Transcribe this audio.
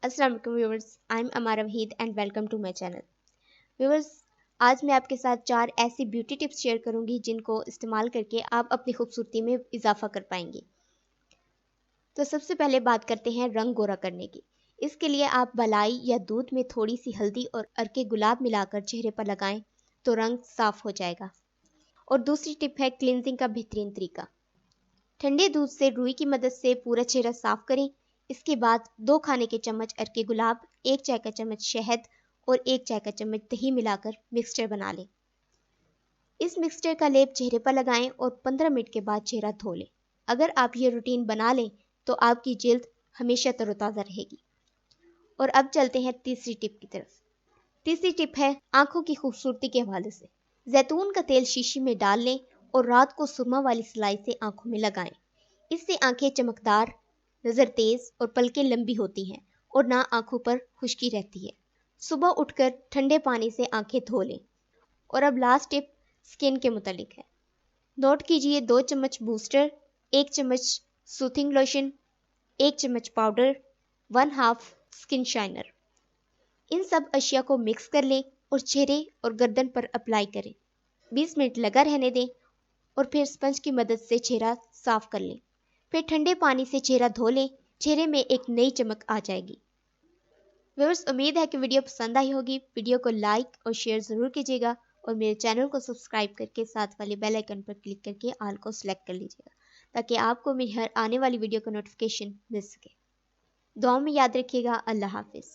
अस्सलाम वालेकुम viewers, I am Amara Waheed and welcome to my channel. Viewers, आज मैं आपके साथ 4 ऐसी ब्यूटी टिप्स शेयर करूंगी जिनको इस्तेमाल करके आप अपनी खूबसूरती में इजाफा कर पाएंगे। तो सबसे पहले बात करते हैं रंग गोरा करने की। इसके लिए आप मलाई या दूध में थोड़ी सी हल्दी और अर्के गुलाब मिलाकर चेहरे पर लगाएं तो रंग साफ हो जाएगा। और दूसरी टिप है क्लिनजिंग का बेहतरीन तरीका। ठंडे दूध से रुई की मदद से पूरा चेहरा साफ करें। इसके बाद 2 खाने के चम्मच अर्के गुलाब, 1 चाय का चम्मच शहद और 1 चाय का चम्मच दही मिलाकर मिक्सचर बना लें। इस मिक्सचर का लेप चेहरे पर लगाएं और 15 मिनट के बाद चेहरा धो लें। अगर आप ये रूटीन बना लें तो आपकी जिल्द हमेशा तरोताज़ा रहेगी। और अब चलते हैं तीसरी टिप की तरफ। तीसरी टिप है आंखों की खूबसूरती के हवाले से। जैतून का तेल शीशी में डाल लें और रात को सुरमा वाली सिलाई से आंखों में लगाएं। इससे आंखें चमकदार, नज़र तेज और पलकें लंबी होती हैं और ना आंखों पर खुश्की रहती है। सुबह उठकर ठंडे पानी से आंखें धो लें। और अब लास्ट टिप स्किन के मुतालिक है। नोट कीजिए 2 चम्मच बूस्टर, 1 चम्मच सूथिंग लोशन, 1 चम्मच पाउडर, 1/2 स्किन शाइनर। इन सब अशिया को मिक्स कर लें और चेहरे और गर्दन पर अप्लाई करें। 20 मिनट लगा रहने दें और फिर स्पंज की मदद से चेहरा साफ कर लें। फिर ठंडे पानी से चेहरा धो लें। चेहरे में एक नई चमक आ जाएगी। व्यूअर्स, उम्मीद है कि वीडियो पसंद आई होगी। वीडियो को लाइक और शेयर ज़रूर कीजिएगा और मेरे चैनल को सब्सक्राइब करके साथ वाले बेल आइकन पर क्लिक करके ऑल को सिलेक्ट कर लीजिएगा ताकि आपको मेरी हर आने वाली वीडियो का नोटिफिकेशन मिल सके। दुआ में याद रखिएगा। अल्लाह हाफिज़।